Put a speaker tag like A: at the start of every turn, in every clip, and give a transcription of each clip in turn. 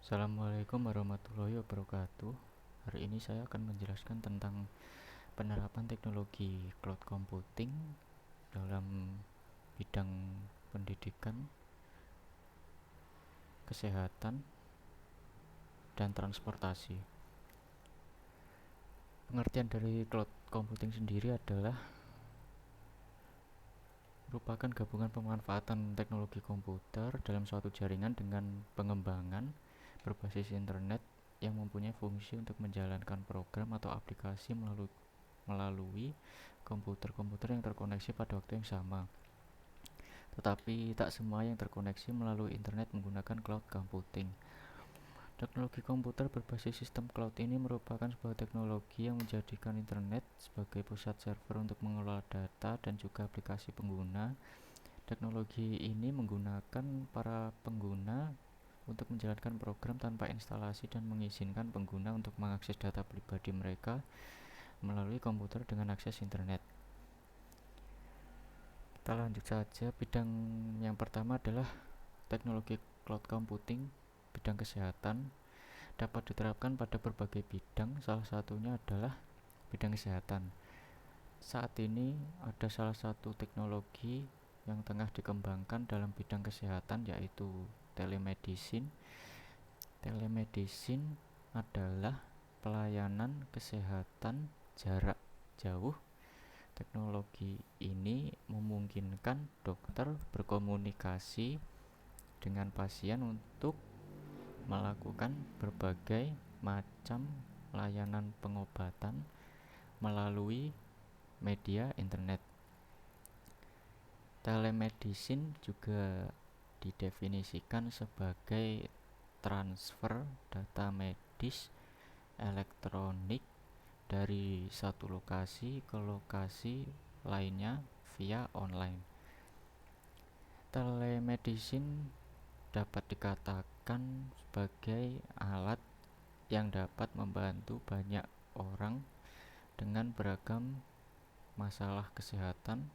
A: Assalamualaikum warahmatullahi wabarakatuh. Hari ini saya akan menjelaskan tentang penerapan teknologi cloud computing dalam bidang pendidikan, kesehatan, dan transportasi. Pengertian dari cloud computing sendiri adalah merupakan gabungan pemanfaatan teknologi komputer dalam suatu jaringan dengan pengembangan berbasis internet yang mempunyai fungsi untuk menjalankan program atau aplikasi melalui komputer-komputer yang terkoneksi pada waktu yang sama. Tetapi tak semua yang terkoneksi melalui internet menggunakan cloud computing. Teknologi komputer berbasis sistem cloud ini merupakan sebuah teknologi yang menjadikan internet sebagai pusat server untuk mengelola data dan juga aplikasi pengguna. Teknologi ini menggunakan para pengguna untuk menjalankan program tanpa instalasi dan mengizinkan pengguna untuk mengakses data pribadi mereka melalui komputer dengan akses internet. Kita lanjut saja. Bidang yang pertama adalah teknologi cloud computing. Bidang kesehatan dapat diterapkan pada berbagai bidang, salah satunya adalah bidang kesehatan. Saat ini ada salah satu teknologi yang tengah dikembangkan dalam bidang kesehatan, yaitu telemedicine. Telemedicine adalah pelayanan kesehatan jarak jauh. Teknologi ini memungkinkan dokter berkomunikasi dengan pasien untuk melakukan berbagai macam layanan pengobatan melalui media internet. Telemedicine juga didefinisikan sebagai transfer data medis elektronik dari satu lokasi ke lokasi lainnya via online. Telemedicine dapat dikatakan sebagai alat yang dapat membantu banyak orang dengan beragam masalah kesehatan.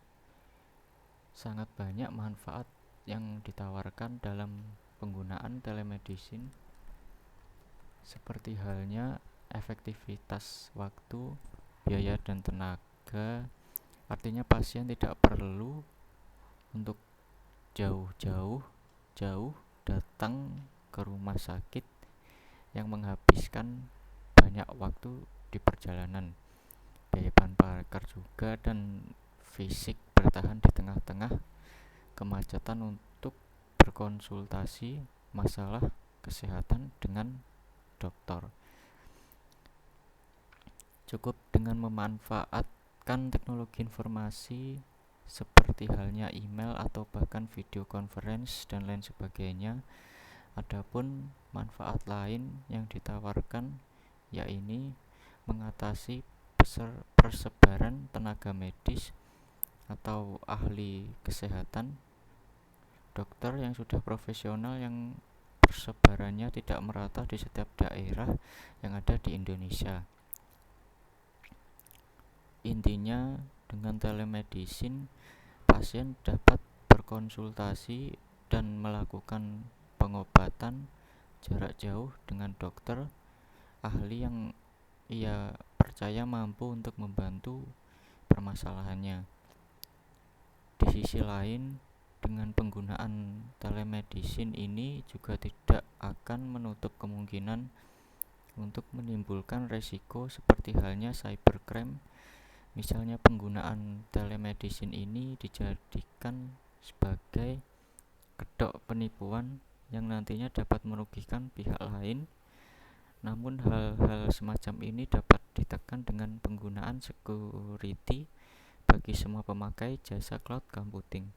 A: Sangat banyak manfaat yang ditawarkan dalam penggunaan telemedicine, seperti halnya efektivitas waktu, biaya, dan tenaga. Artinya pasien tidak perlu untuk jauh datang ke rumah sakit yang menghabiskan banyak waktu di perjalanan, biaya bahan bakar juga, dan fisik bertahan di tengah-tengah kemacetan untuk berkonsultasi masalah kesehatan dengan dokter. Cukup dengan memanfaatkan teknologi informasi seperti halnya email atau bahkan video conference dan lain sebagainya. Adapun manfaat lain yang ditawarkan yaitu mengatasi persebaran tenaga medis atau ahli kesehatan, dokter yang sudah profesional yang persebarannya tidak merata di setiap daerah yang ada di Indonesia. Intinya, dengan telemedicine, pasien dapat berkonsultasi dan melakukan pengobatan jarak jauh dengan dokter ahli yang ia percaya mampu untuk membantu permasalahannya. Di sisi lain, dengan penggunaan telemedicine ini juga tidak akan menutup kemungkinan untuk menimbulkan resiko seperti halnya cybercrime. Misalnya penggunaan telemedicine ini dijadikan sebagai kedok penipuan yang nantinya dapat merugikan pihak lain. Namun hal-hal semacam ini dapat ditekan dengan penggunaan security bagi semua pemakai jasa cloud computing.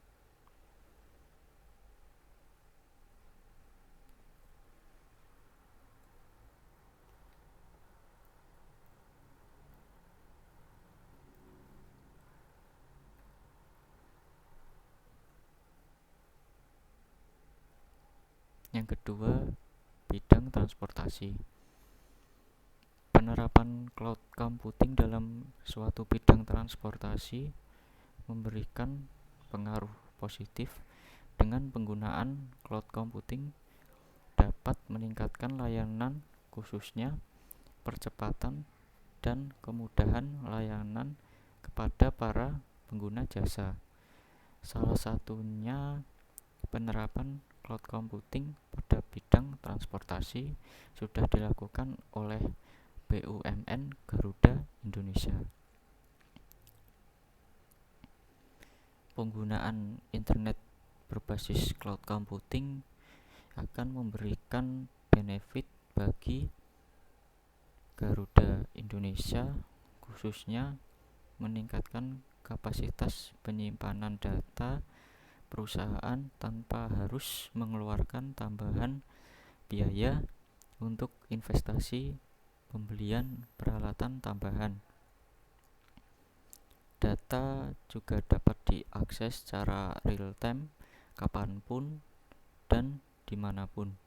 A: Yang kedua, bidang transportasi. Penerapan cloud computing dalam suatu bidang transportasi memberikan pengaruh positif. Dengan penggunaan cloud computing dapat meningkatkan layanan, khususnya percepatan dan kemudahan layanan kepada para pengguna jasa. Salah satunya penerapan cloud computing pada bidang transportasi sudah dilakukan oleh BUMN Garuda Indonesia. Penggunaan internet berbasis cloud computing akan memberikan benefit bagi Garuda Indonesia, khususnya meningkatkan kapasitas penyimpanan data perusahaan tanpa harus mengeluarkan tambahan biaya untuk investasi pembelian peralatan tambahan. Data juga dapat diakses secara real time kapanpun dan dimanapun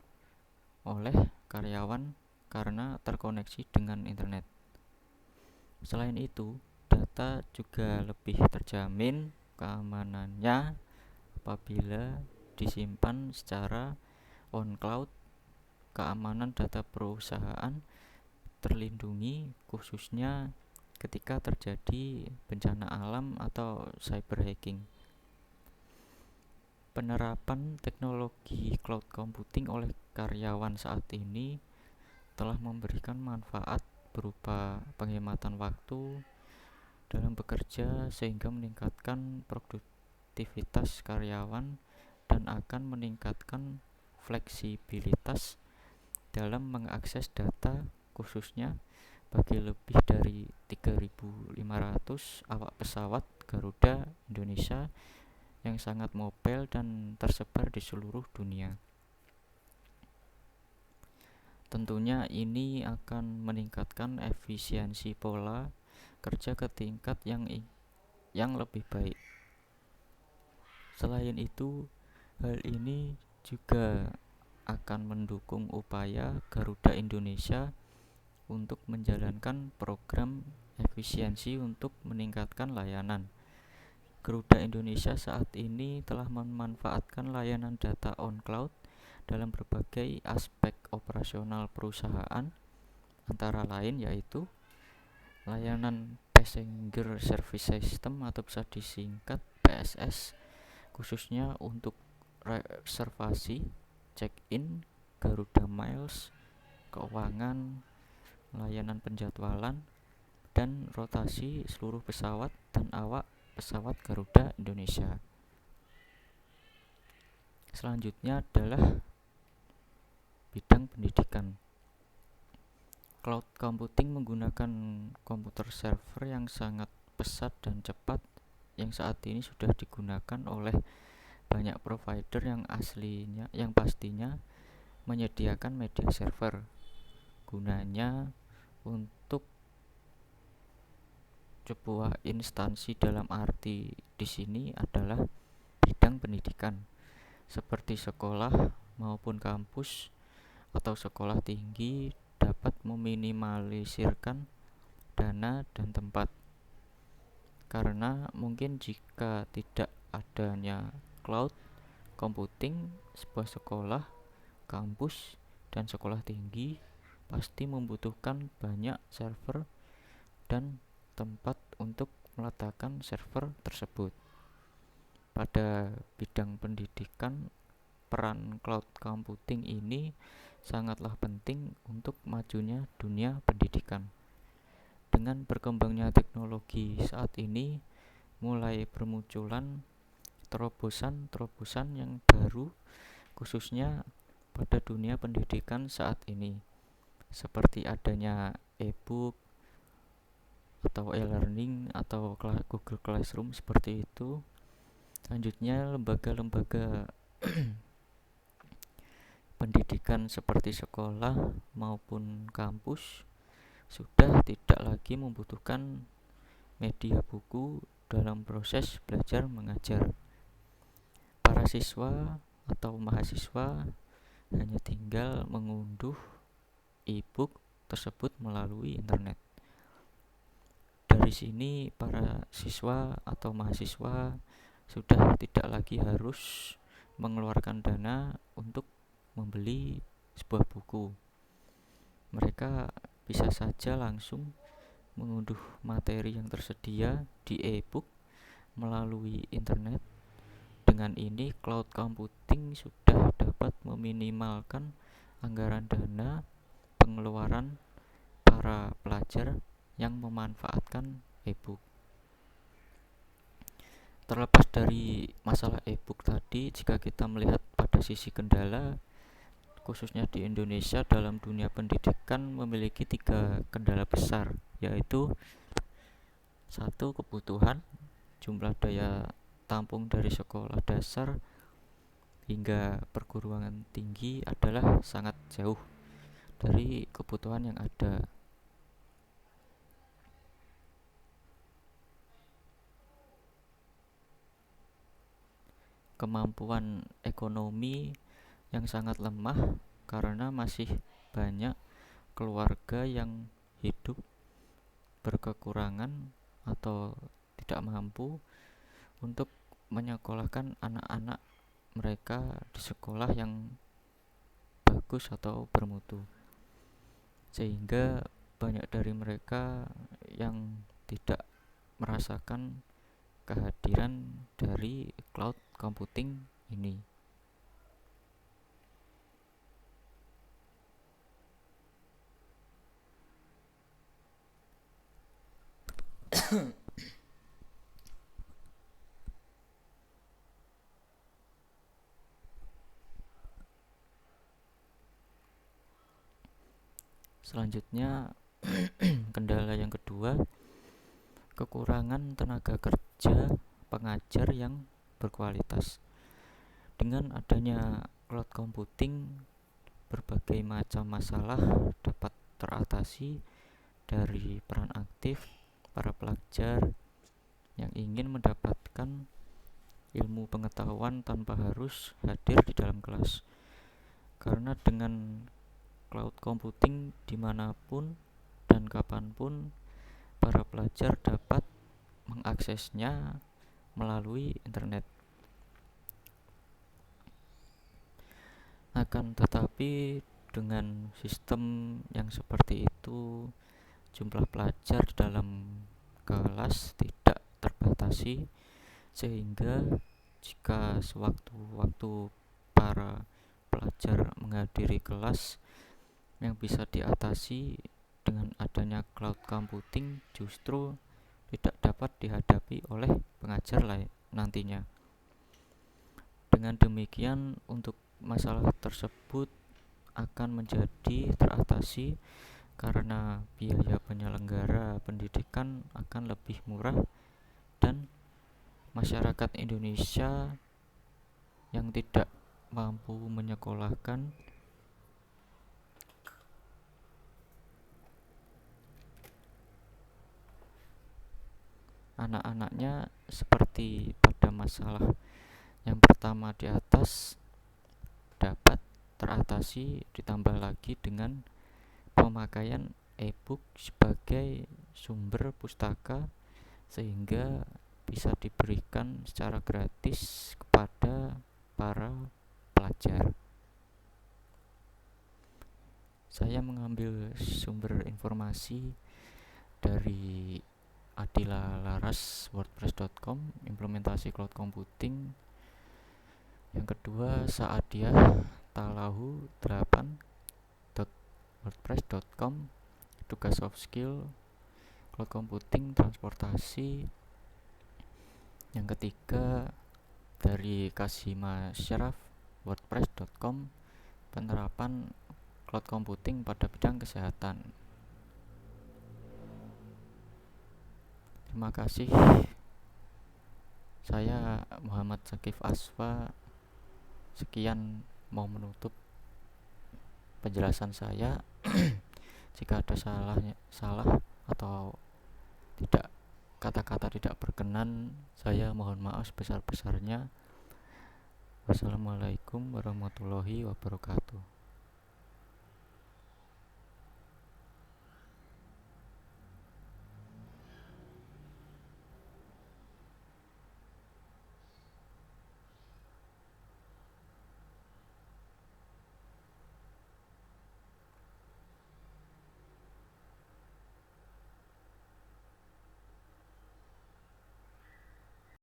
A: oleh karyawan karena terkoneksi dengan internet. Selain itu, data juga lebih terjamin keamanannya apabila disimpan secara on cloud. Keamanan data perusahaan terlindungi, khususnya ketika terjadi bencana alam atau cyber hacking. Penerapan teknologi cloud computing oleh karyawan saat ini telah memberikan manfaat berupa penghematan waktu dalam bekerja sehingga meningkatkan produktivitas karyawan dan akan meningkatkan fleksibilitas dalam mengakses data, khususnya bagi lebih dari 3.500 awak pesawat Garuda Indonesia yang sangat mobile dan tersebar di seluruh dunia. Tentunya ini akan meningkatkan efisiensi pola kerja ke tingkat yang lebih baik. Selain itu, hal ini juga akan mendukung upaya Garuda Indonesia untuk menjalankan program efisiensi untuk meningkatkan layanan. Garuda Indonesia saat ini telah memanfaatkan layanan data on cloud dalam berbagai aspek operasional perusahaan, antara lain yaitu layanan Passenger Service System atau bisa disingkat PSS, khususnya untuk reservasi, check-in, Garuda Miles, keuangan, layanan penjadwalan, dan rotasi seluruh pesawat dan awak pesawat Garuda Indonesia. Selanjutnya adalah bidang pendidikan. Cloud computing menggunakan komputer server yang sangat pesat dan cepat yang saat ini sudah digunakan oleh banyak provider yang pastinya menyediakan media server. Gunanya untuk sebuah instansi dalam arti di sini adalah bidang pendidikan seperti sekolah maupun kampus atau sekolah tinggi dapat meminimalisirkan dana dan tempat. Karena mungkin jika tidak adanya cloud computing, sebuah sekolah, kampus, dan sekolah tinggi pasti membutuhkan banyak server dan tempat untuk meletakkan server tersebut. Pada bidang pendidikan, peran cloud computing ini sangatlah penting untuk majunya dunia pendidikan. Dengan berkembangnya teknologi saat ini, mulai bermunculan terobosan-terobosan yang baru, khususnya pada dunia pendidikan saat ini, seperti adanya e-book atau e-learning atau Google Classroom seperti itu. Selanjutnya, lembaga-lembaga pendidikan seperti sekolah maupun kampus sudah tidak lagi membutuhkan media buku dalam proses belajar mengajar. Para siswa atau mahasiswa hanya tinggal mengunduh e-book tersebut melalui internet. Dari sini para siswa atau mahasiswa sudah tidak lagi harus mengeluarkan dana untuk membeli sebuah buku. Mereka bisa saja langsung mengunduh materi yang tersedia di e-book melalui internet. Dengan ini, cloud computing sudah dapat meminimalkan anggaran dana pengeluaran para pelajar yang memanfaatkan e-book. Terlepas dari masalah e-book tadi, jika kita melihat pada sisi kendala, khususnya di Indonesia dalam dunia pendidikan memiliki 3 kendala besar, yaitu satu, kebutuhan jumlah daya tampung dari sekolah dasar hingga perguruan tinggi adalah sangat jauh dari kebutuhan yang ada. Kemampuan ekonomi yang sangat lemah karena masih banyak keluarga yang hidup berkekurangan atau tidak mampu untuk menyekolahkan anak-anak mereka di sekolah yang bagus atau bermutu, sehingga banyak dari mereka yang tidak merasakan kehadiran dari cloud computing ini. Selanjutnya, kendala yang kedua, kekurangan tenaga kerja pengajar yang berkualitas. Dengan adanya cloud computing, berbagai macam masalah dapat teratasi dari peran aktif para pelajar yang ingin mendapatkan ilmu pengetahuan tanpa harus hadir di dalam kelas. Karena dengan cloud computing dimanapun dan kapanpun para pelajar dapat mengaksesnya melalui internet. Akan tetapi dengan sistem yang seperti itu, jumlah pelajar di dalam kelas tidak terbatasi, sehingga jika sewaktu-waktu para pelajar menghadiri kelas, yang bisa diatasi dengan adanya cloud computing justru tidak dapat dihadapi oleh pengajar nantinya. Dengan demikian, untuk masalah tersebut akan menjadi teratasi karena biaya penyelenggara pendidikan akan lebih murah dan masyarakat Indonesia yang tidak mampu menyekolahkan anak-anaknya seperti pada masalah yang pertama di atas dapat teratasi, ditambah lagi dengan pemakaian e-book sebagai sumber pustaka sehingga bisa diberikan secara gratis kepada para pelajar. Saya mengambil sumber informasi dari Adila Laras wordpress.com, implementasi cloud computing. Yang kedua, Saadia Talahu 8.wordpress.com, tugas soft skill cloud computing transportasi. Yang ketiga, dari Kasima Syaraf wordpress.com, penerapan cloud computing pada bidang kesehatan. Terima kasih. Saya Muhammad Zakif Asfa. Sekian, mau menutup penjelasan saya. Jika ada salah atau tidak, kata-kata tidak berkenan, saya mohon maaf sebesar-besarnya. Wassalamualaikum warahmatullahi wabarakatuh.